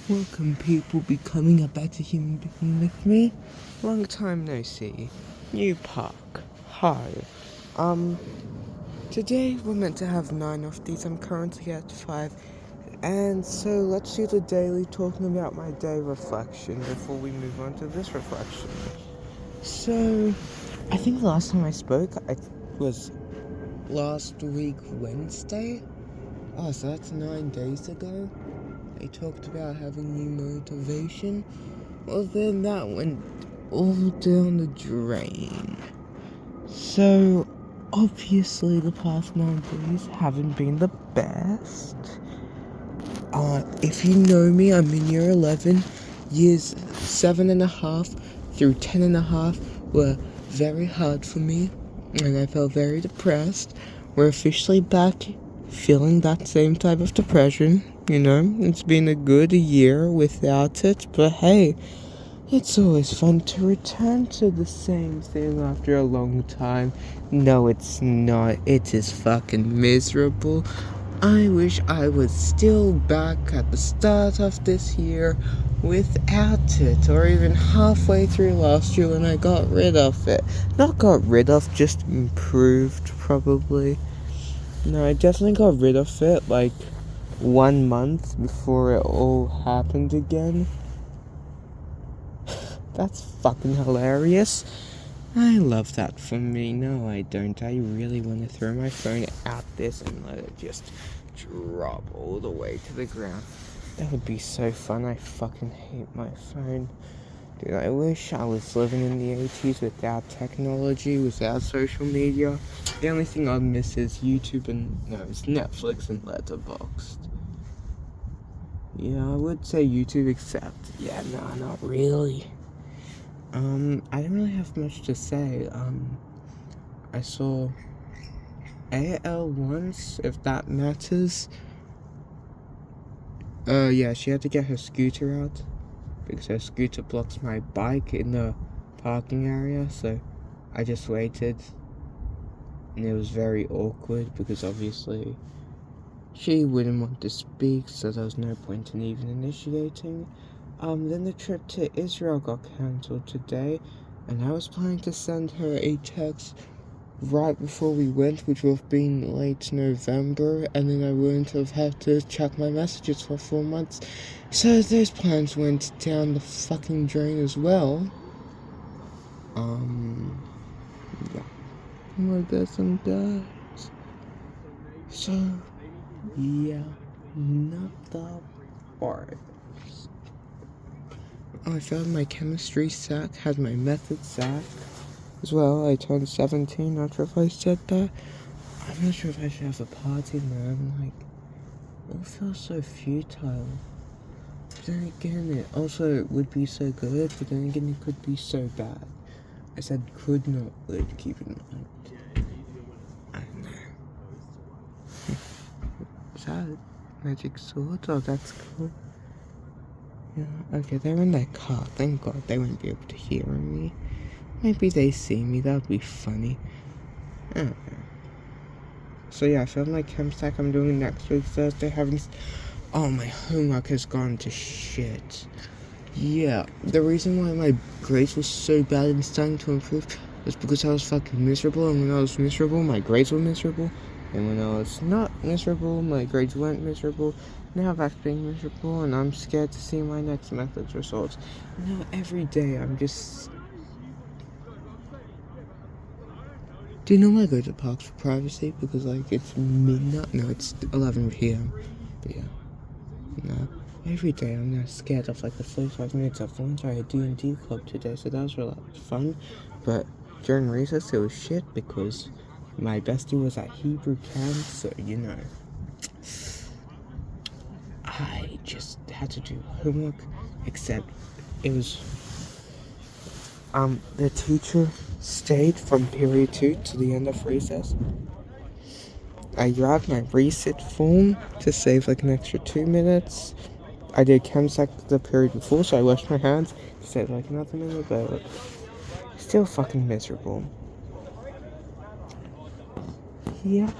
Welcome people becoming a better human being with me. Long time no see. New park. Hi. Today we're meant to have 9 of these. I'm currently at 5. And so let's do the daily talking about my day reflection before we move on to this reflection. So, I think the last time I spoke, it was last week Wednesday. Oh, so that's 9 days ago. I talked about having new motivation. Well, then that went all down the drain. So, obviously, the past 9 days haven't been the best. If you know me, I'm in year 11. Years 7.5 through 10.5 were very hard for me, and I felt very depressed. We're officially back feeling that same type of depression. It's been a good year without it, but hey, it's always fun to return to the same thing after a long time. No, it's not. It is fucking miserable. I wish I was still back at the start of this year without it, or even halfway through last year when I got rid of it. Not got rid of, just improved, probably. No, I definitely got rid of it, like, 1 month before it all happened again. That's fucking hilarious. I love that for me. No, I don't. I really want to throw my phone out this and let it just drop all the way to the ground. That would be so fun. I fucking hate my phone. Dude, I wish I was living in the 80s without technology, without social media. The only thing I'd miss is YouTube it's Netflix and Letterboxd. Yeah, I would say YouTube, except, no, not really. I didn't really have much to say. I saw AL once, if that matters. Yeah, she had to get her scooter out because her scooter blocks my bike in the parking area, so I just waited, and it was very awkward because obviously she wouldn't want to speak, so there was no point in even initiating. Then the trip to Israel got cancelled today, and I was planning to send her a text right before we went, which would have been late November, and then I wouldn't have had to check my messages for 4 months. So those plans went down the fucking drain as well. Yeah. Well, that's some guys. So, yeah, not the worst. I found my chemistry sack, had my method sack as well. I turned 17, not sure if I said that. I'm not sure if I should have a party, man. Like, it all feels so futile. But then again, it also would be so good, but then again, it could be so bad. I said could, not would, keep in mind. I don't know. Is that a magic sword? Oh, that's cool. Yeah, okay, they're in their car. Thank God they won't be able to hear me. Maybe they see me, that would be funny. I don't know. So yeah, I filmed my chem stack. I'm doing next week Thursday. Oh, my homework has gone to shit. Yeah, the reason why my grades were so bad and starting to improve was because I was fucking miserable, and when I was miserable, my grades were miserable, and when I was not miserable, my grades weren't miserable. Now back to being miserable, and I'm scared to see my next method's results. Now every day I'm just... Do you know I go to parks for privacy? Because, like, it's midnight. No, it's 11 p.m. But yeah. No. Every day I'm now scared of, like, the 45 minutes of voluntary D&D club today, so that was really fun. But during recess it was shit because my bestie was at Hebrew camp, so, I just had to do homework, except it was... the teacher stayed from period 2 to the end of recess. I grabbed my reset form to save like an extra 2 minutes. I did chem sec the period before, so I washed my hands to save like another minute, but still fucking miserable. Yeah.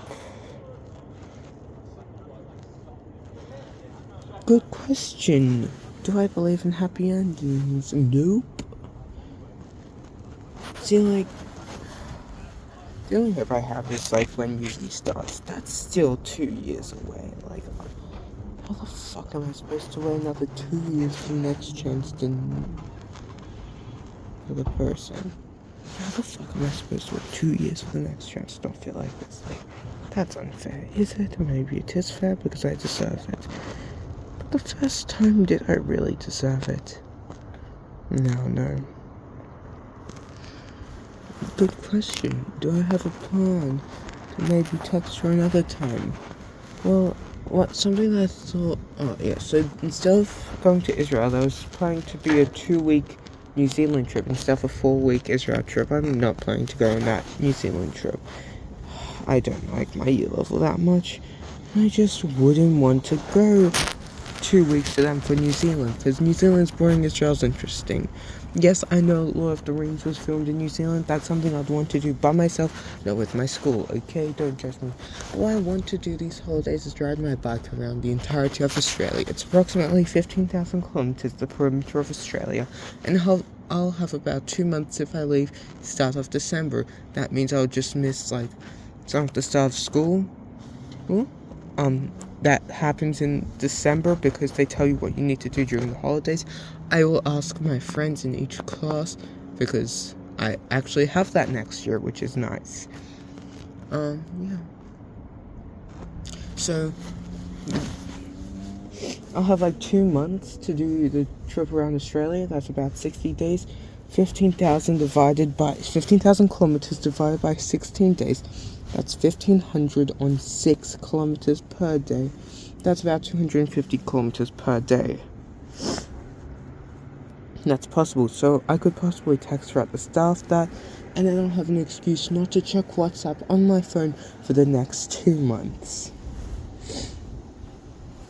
Good question. Do I believe in happy endings? Nope. See, like, the only hope I have is, like, when uni starts. That's still 2 years away. Like, how the fuck am I supposed to wait another 2 years for the next chance for the person? How the fuck am I supposed to wait 2 years for the next chance? Don't feel like this. Like, that's unfair. Is it? Maybe it is fair because I deserve it. But the first time, did I really deserve it? No. Good question. Do I have a plan to maybe text her another time? Well, something that I thought... Oh, yeah, so instead of going to Israel, I was planning to be a 2-week New Zealand trip instead of a 4-week Israel trip. I'm not planning to go on that New Zealand trip. I don't like my year level that much. I just wouldn't want to go 2 weeks to them for New Zealand, because New Zealand's boring, Israel's interesting. Yes, I know Lord of the Rings was filmed in New Zealand. That's something I'd want to do by myself, not with my school, okay? Don't judge me. All I want to do these holidays is ride my bike around the entirety of Australia. It's approximately 15,000 kilometers, the perimeter of Australia, and I'll have about 2 months if I leave start of December. That means I'll just miss, like, some of the start of school. That happens in December because they tell you what you need to do during the holidays. I will ask my friends in each class because I actually have that next year, which is nice. Yeah. So, I'll have like 2 months to do the trip around Australia. That's about 60 days. 15,000 kilometers divided by 16 days. That's 1,500 on 6 kilometers per day. That's about 250 kilometers per day. That's possible, so I could possibly text her at the start of that, and then I'll have an excuse not to check WhatsApp on my phone for the next 2 months.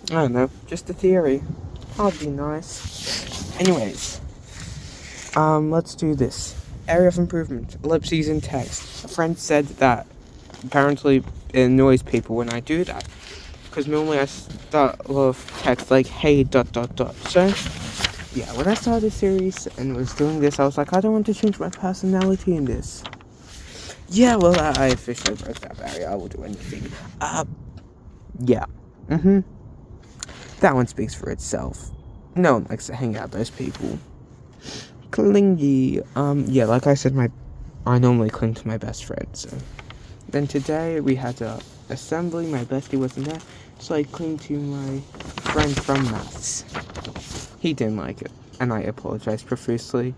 I don't know, just a theory. That'd be nice. Anyways, let's do this. Area of improvement, ellipses in text. A friend said that apparently it annoys people when I do that, because normally I start a lot of text like hey ... So yeah, when I started this series and was doing this, I was like, I don't want to change my personality in this. Yeah, well, I officially broke that barrier. I will do anything. Yeah. That one speaks for itself. No one likes to hang out with those people. Clingy. Yeah, like I said, I normally cling to my best friend, so. Then today we had a assembly. My bestie wasn't there, so I clinged to my friend from maths. He didn't like it, and I apologized profusely.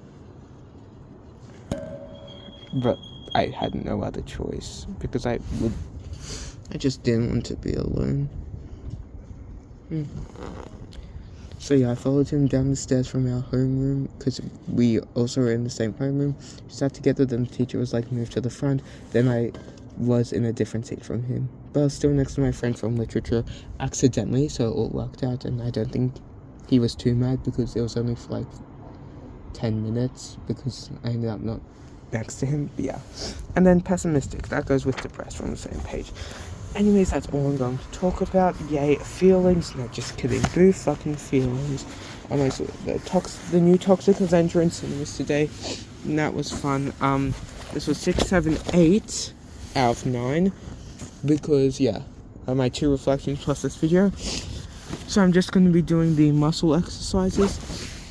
But I had no other choice because I just didn't want to be alone. So yeah, I followed him down the stairs from our homeroom because we also were in the same homeroom. We sat together. Then the teacher was like, "Move to the front." Then I was in a different seat from him, but I was still next to my friend from literature accidentally, so it all worked out, and I don't think he was too mad because it was only for like 10 minutes because I ended up not next to him. But yeah, and then pessimistic, that goes with depressed, on the same page. Anyways, that's all I'm going to talk about. Yay, feelings. No, just kidding. Boo fucking feelings. And I saw the new Toxic Avenger in cinemas today, and that was fun. This was 6, 7, 8 out of 9, because, yeah, my 2 reflections plus this video. So I'm just going to be doing the muscle exercises.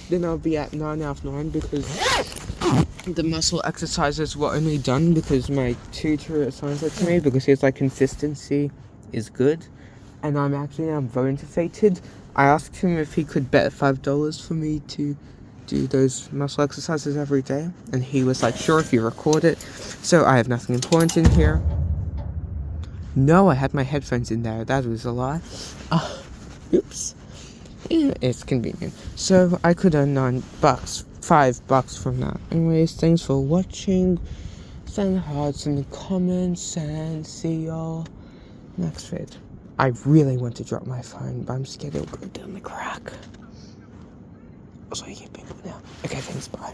Then I'll be at 9 out of 9, because the muscle exercises were only done because my tutor assigned it to me, because he's like, consistency is good. And I'm actually now motivated. I asked him if he could bet $5 for me to do those muscle exercises every day, and he was like, sure, if you record it. So I have nothing important in here. No, I had my headphones in there. That was a lie. Oops. Yeah, it's convenient. So I could earn $5 from that. Anyways, thanks for watching. Send hearts in the comments, and see y'all next vid. I really want to drop my phone, but I'm scared it'll go down the crack. Also, you keep it now. Okay, thanks, bye.